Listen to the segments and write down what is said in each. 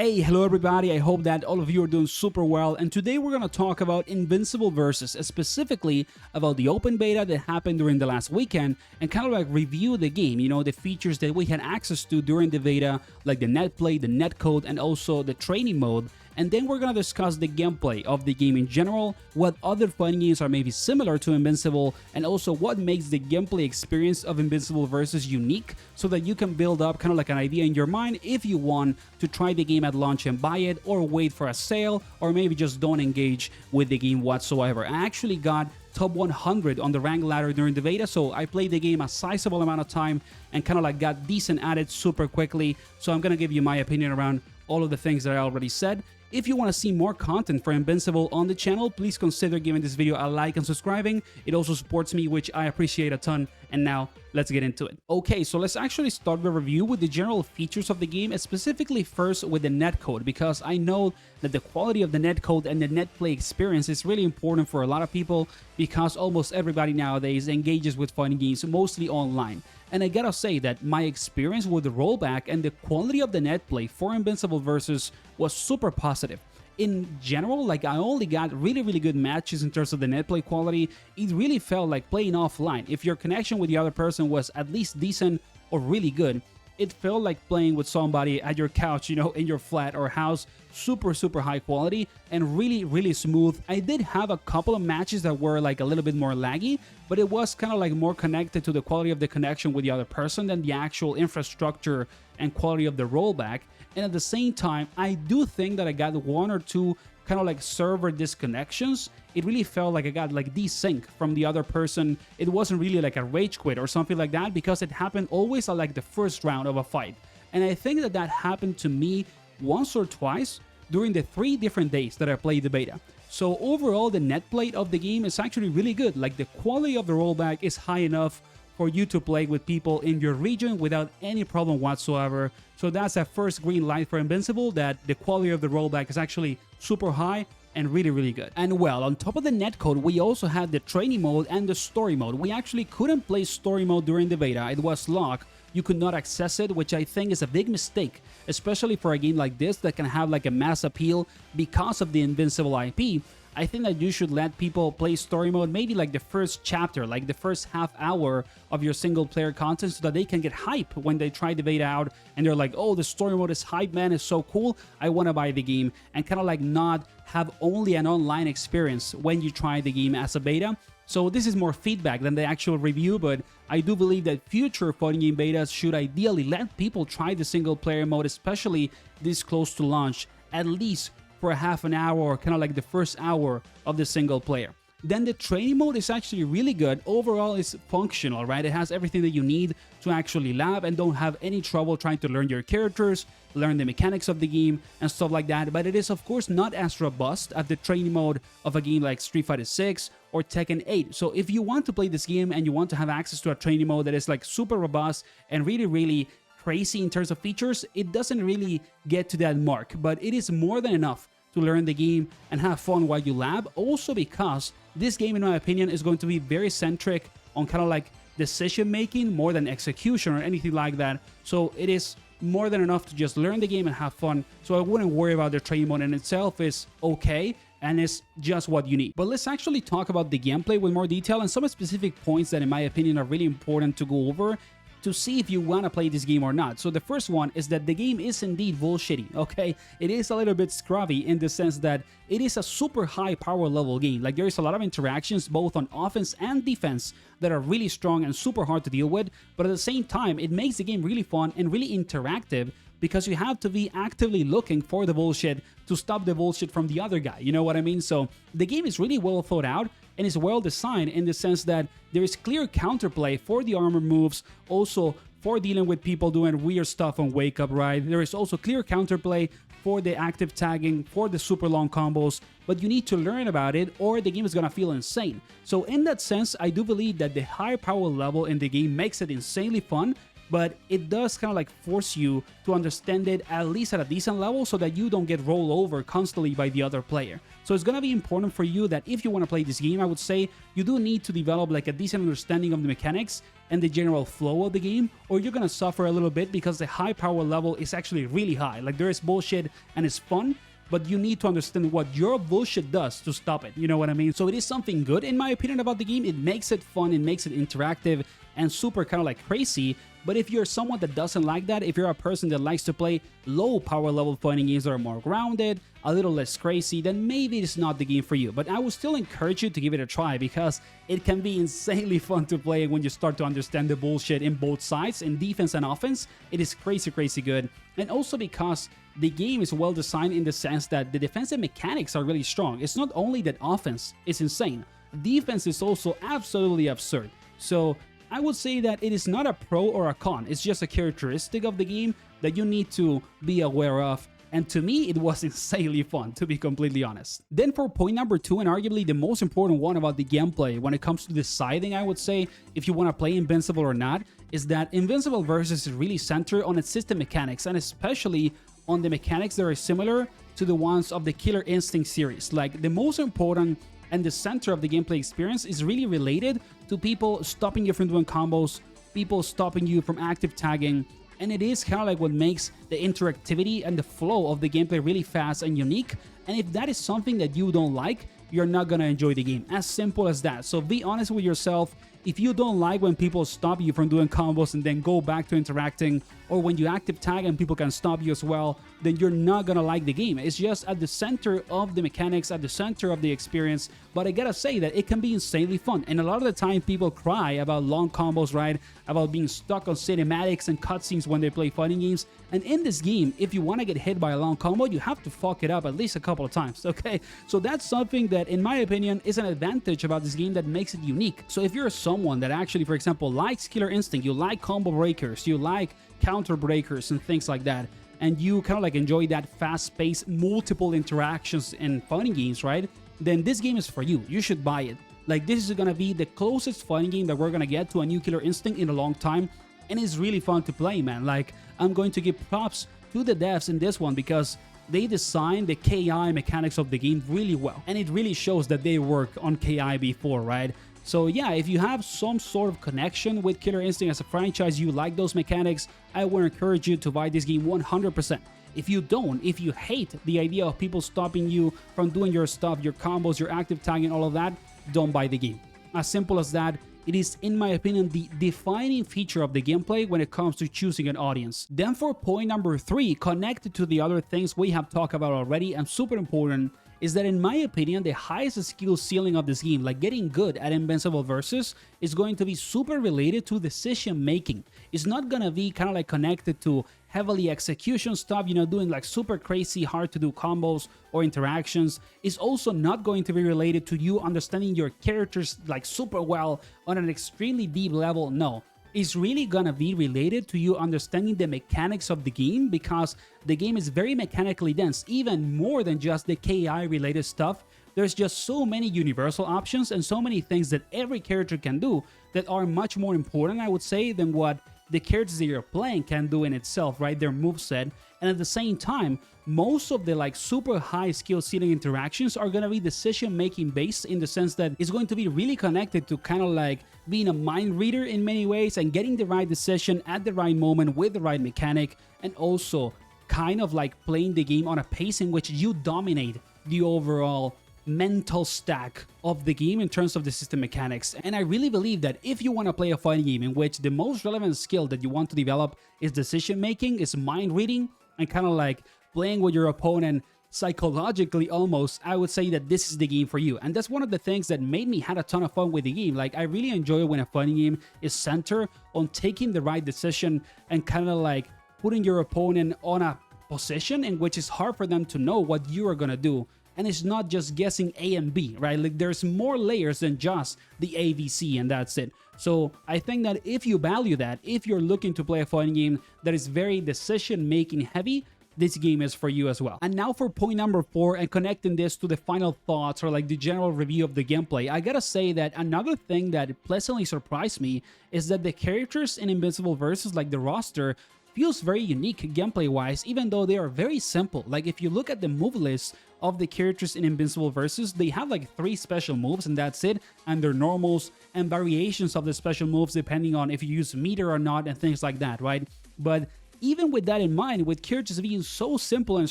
Hey, hello everybody, I hope that all of you are doing super well, and today we're going to talk about Invincible Versus, specifically about the open beta that happened during the last weekend, and kind of like review the game, the features that we had access to during the beta, like the netplay, the netcode, and also the training mode. And then we're going to discuss the gameplay of the game in general, what other fighting games are maybe similar to Invincible, and also what makes the gameplay experience of Invincible Versus unique, so that you can build up kind of like an idea in your mind if you want to try the game at launch and buy it, or wait for a sale, or maybe just don't engage with the game whatsoever. I actually got top 100 on the rank ladder during the beta, so I played the game a sizable amount of time and kind of like got decent at it super quickly. So I'm gonna give you my opinion around all of the things that I already said. If you want to see more content for Invincible on the channel, please consider giving this video a like and subscribing. It also supports me, which I appreciate a ton. And now, let's get into it. Okay, so let's actually start the review with the general features of the game, and specifically first with the netcode, because I know that the quality of the netcode and the netplay experience is really important for a lot of people, because almost everybody nowadays engages with fighting games mostly online. And I gotta say that my experience with the rollback and the quality of the netplay for Invincible Versus was super positive. In general, like, I only got really good matches in terms of the netplay quality. It really felt like playing offline. If your connection with the other person was at least decent or really good, it felt like playing with somebody at your couch, in your flat or house. Super high quality and really smooth. I did have a couple of matches that were like a little bit more laggy, but it was kind of like more connected to the quality of the connection with the other person than the actual infrastructure and quality of the rollback. And at the same time, I do think that I got one or two kind of like server disconnections. It really felt like I got like desync from the other person. It wasn't really like a rage quit or something like that, because it happened always at like the first round of a fight. And I think that happened to me once or twice during the 3 different days that I played the beta. So overall, the netplay of the game is actually really good. Like, the quality of the rollback is high enough for you to play with people in your region without any problem whatsoever. So that's a first green light for Invincible, that the quality of the rollback is actually super high and really good. And well, on top of the netcode, we also had the training mode and the story mode. We actually couldn't play story mode during the beta. It was locked. You could not access it, which I think is a big mistake, especially for a game like this that can have like a mass appeal because of the Invincible IP. I think that you should let people play story mode, maybe like the first chapter, like the first half hour of your single player content, so that they can get hype when they try the beta out and they're like, oh, the story mode is hype, man, it's so cool, I want to buy the game, and kind of like not have only an online experience when you try the game as a beta. So this is more feedback than the actual review, but I do believe that future fighting game betas should ideally let people try the single player mode, especially this close to launch, at least for a half an hour or kind of like the first hour of the single player. Then the training mode is actually really good. Overall, it's functional, right? It has everything that you need to actually lab and don't have any trouble trying to learn your characters, learn the mechanics of the game, and stuff like that. But it is, of course, not as robust as the training mode of a game like Street Fighter 6 or Tekken 8. So if you want to play this game and you want to have access to a training mode that is like super robust and really crazy in terms of features, it doesn't really get to that mark, but it is more than enough to learn the game and have fun while you lab. Also because this game, in my opinion, is going to be very centric on kind of like decision making more than execution or anything like that. So it is more than enough to just learn the game and have fun. So I wouldn't worry about the training mode in itself. Is okay and it's just what you need. But let's actually talk about the gameplay with more detail and some specific points that, in my opinion, are really important to go over to see if you want to play this game or not. So the first one is that the game is indeed bullshitty, okay? It is a little bit scruffy in the sense that it is a super high power level game. Like, there is a lot of interactions both on offense and defense that are really strong and super hard to deal with, but at the same time, it makes the game really fun and really interactive, because you have to be actively looking for the bullshit to stop the bullshit from the other guy, you know what I mean? So the game is really well thought out and is well designed in the sense that there is clear counterplay for the armor moves, also for dealing with people doing weird stuff on Wake Up, right? There is also clear counterplay for the active tagging, for the super long combos, but you need to learn about it or the game is gonna feel insane. So in that sense, I do believe that the high power level in the game makes it insanely fun, but it does kind of like force you to understand it at least at a decent level so that you don't get rolled over constantly by the other player. So it's gonna be important for you that if you want to play this game, I would say you do need to develop like a decent understanding of the mechanics and the general flow of the game, or you're gonna suffer a little bit because the high power level is actually really high. Like, there is bullshit and it's fun, but you need to understand what your bullshit does to stop it. You know what I mean? So it is something good, in my opinion, about the game. It makes it fun, it makes it interactive and super kind of like crazy. But if you're someone that doesn't like that, if you're a person that likes to play low power level fighting games that are more grounded, a little less crazy, then maybe it's not the game for you. But I would still encourage you to give it a try, because it can be insanely fun to play when you start to understand the bullshit in both sides, in defense and offense. It is crazy, crazy good. And also because the game is well designed in the sense that the defensive mechanics are really strong. It's not only that offense is insane, defense is also absolutely absurd. So I would say that it is not a pro or a con, it's just a characteristic of the game that you need to be aware of. And to me, it was insanely fun, to be completely honest. Then for point number 2, and arguably the most important one about the gameplay when it comes to deciding, I would say, if you want to play Invincible or not, is that Invincible Versus is really centered on its system mechanics, and especially on the mechanics that are similar to the ones of the Killer Instinct series. Like, the most important and the center of the gameplay experience is really related to people stopping you from doing combos, people stopping you from active tagging, and it is kind of like what makes the interactivity and the flow of the gameplay really fast and unique. And if that is something that you don't like, you're not gonna enjoy the game. As simple as that. So be honest with yourself. If you don't like when people stop you from doing combos and then go back to interacting, or when you active tag and people can stop you as well, then you're not gonna like the game. It's just at the center of the mechanics, at the center of the experience. But I gotta say that it can be insanely fun. And a lot of the time people cry about long combos, right? About being stuck on cinematics and cutscenes when they play fighting games. And in this game, if you wanna get hit by a long combo, you have to fuck it up at least a couple of times, okay? So that's something that, in my opinion, is an advantage about this game that makes it unique. So if you're someone that actually, for example, likes Killer Instinct, you like combo breakers, you like counter breakers and things like that, and you kind of like enjoy that fast-paced multiple interactions in fighting games, right? Then this game is for you. You should buy it. Like, this is gonna be the closest fighting game that we're gonna get to a new Killer Instinct in a long time, and it's really fun to play, man. Like, I'm going to give props to the devs in this one, because they designed the KI mechanics of the game really well, and it really shows that they worked on KI before, right? So yeah, if you have some sort of connection with Killer Instinct as a franchise, you like those mechanics, I would encourage you to buy this game 100%. If you don't, if you hate the idea of people stopping you from doing your stuff, your combos, your active tagging, all of that, don't buy the game. As simple as that. It is, in my opinion, the defining feature of the gameplay when it comes to choosing an audience. Then for point number 3, connected to the other things we have talked about already and super important, is that in my opinion, the highest skill ceiling of this game, like getting good at Invincible Versus, is going to be super related to decision making. It's not gonna be kind of like connected to heavily execution stuff, you know, doing like super crazy hard to do combos or interactions. It's also not going to be related to you understanding your characters like super well on an extremely deep level. No. Is really gonna be related to you understanding the mechanics of the game, because the game is very mechanically dense, even more than just the KI related stuff. There's just so many universal options and so many things that every character can do that are much more important, I would say, than what the characters that you're playing can do in itself, right? Their moveset. And at the same time, most of the like super high skill ceiling interactions are going to be decision making based, in the sense that it's going to be really connected to kind of like being a mind reader in many ways and getting the right decision at the right moment with the right mechanic, and also kind of like playing the game on a pace in which you dominate the overall mental stack of the game in terms of the system mechanics. And I really believe that if you want to play a fighting game in which the most relevant skill that you want to develop is decision making, is mind reading, and kind of like playing with your opponent psychologically almost, I would say that this is the game for you. And that's one of the things that made me had a ton of fun with the game. Like, I really enjoy when a fighting game is centered on taking the right decision and kind of like putting your opponent on a position in which it's hard for them to know what you are gonna do. And it's not just guessing A and B, right? Like, there's more layers than just the AVC and that's it. So I think that if you value that, if you're looking to play a fighting game that is very decision-making heavy, this game is for you as well. And now for point number 4, and connecting this to the final thoughts or like the general review of the gameplay, I gotta say that another thing that pleasantly surprised me is that the characters in Invincible Versus, like the roster, feels very unique gameplay-wise, even though they are very simple. Like, if you look at the move list of the characters in Invincible Versus, they have like 3 special moves and that's it, and their normals and variations of the special moves depending on if you use meter or not and things like that, right? But even with that in mind, with characters being so simple and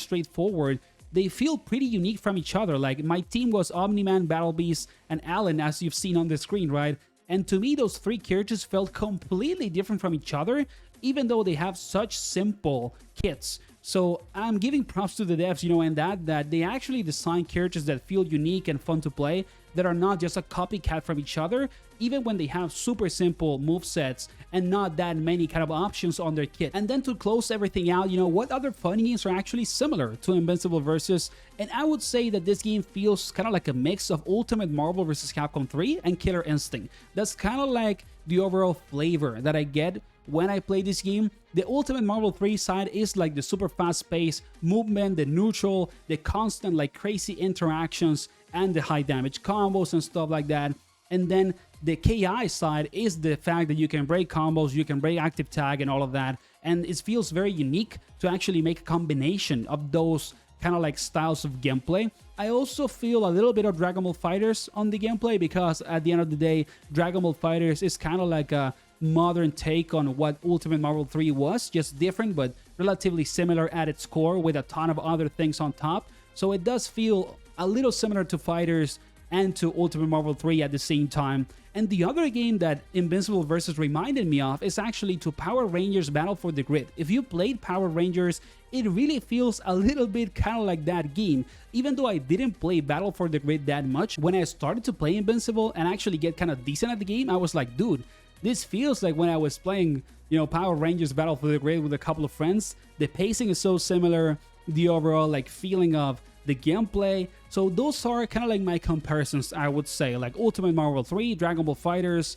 straightforward, they feel pretty unique from each other. Like, my team was Omni-Man, Battle Beast, and Alan, as you've seen on the screen, right? And to me, those 3 characters felt completely different from each other, even though they have such simple kits. So I'm giving props to the devs, and that they actually design characters that feel unique and fun to play, that are not just a copycat from each other, even when they have super simple movesets and not that many kind of options on their kit. And then to close everything out, what other fighting games are actually similar to Invincible Versus? And I would say that this game feels kind of like a mix of Ultimate Marvel vs. Capcom 3 and Killer Instinct. That's kind of like the overall flavor that I get when I play this game. The Ultimate Marvel 3 side is like the super fast-paced movement, the neutral, the constant like crazy interactions, and the high damage combos and stuff like that. And then the KI side is the fact that you can break combos, you can break active tag and all of that. And it feels very unique to actually make a combination of those kind of like styles of gameplay. I also feel a little bit of Dragon Ball FighterZ on the gameplay, because at the end of the day, Dragon Ball FighterZ is kind of like a modern take on what Ultimate Marvel 3 was, just different but relatively similar at its core with a ton of other things on top. So it does feel a little similar to FighterZ and to Ultimate Marvel 3 at the same time. And the other game that Invincible Versus reminded me of is actually to Power Rangers Battle for the Grid. If you played Power Rangers, it really feels a little bit kind of like that game. Even though I didn't play Battle for the Grid that much, when I started to play Invincible and actually get kind of decent at the game, I was like, dude, this feels like when I was playing, Power Rangers Battle for the Grid with a couple of friends. The pacing is so similar, the overall like feeling of the gameplay. So those are kind of like my comparisons, I would say, like Ultimate Marvel 3, Dragon Ball FighterZ,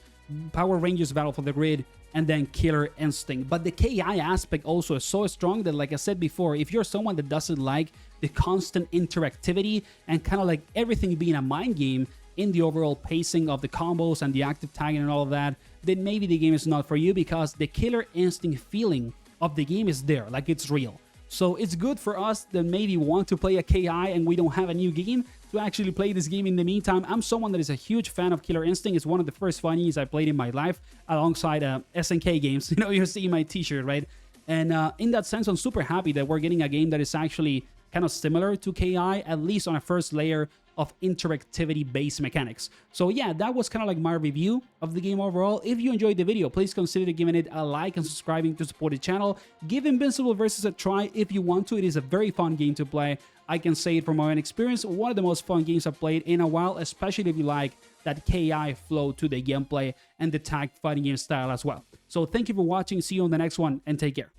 Power Rangers Battle for the Grid, and then Killer Instinct. But the KI aspect also is so strong that, like I said before, if you're someone that doesn't like the constant interactivity and kind of like everything being a mind game in the overall pacing of the combos and the active tagging and all of that, then maybe the game is not for you, because the Killer Instinct feeling of the game is there, like it's real. So it's good for us that maybe want to play a KI and we don't have a new game to actually play this game in the meantime. I'm someone that is a huge fan of Killer Instinct. It's one of the first fighting games I played in my life alongside SNK games. You see my t-shirt, right? And in that sense, I'm super happy that we're getting a game that is actually kind of similar to KI, at least on a first layer of interactivity-based mechanics. So yeah, that was kind of like my review of the game overall. If you enjoyed the video, please consider giving it a like and subscribing to support the channel. Give Invincible Versus a try if you want to. It is a very fun game to play. I can say it from my own experience, one of the most fun games I've played in a while, especially if you like that KI flow to the gameplay and the tag fighting game style as well. So thank you for watching, see you on the next one, and take care.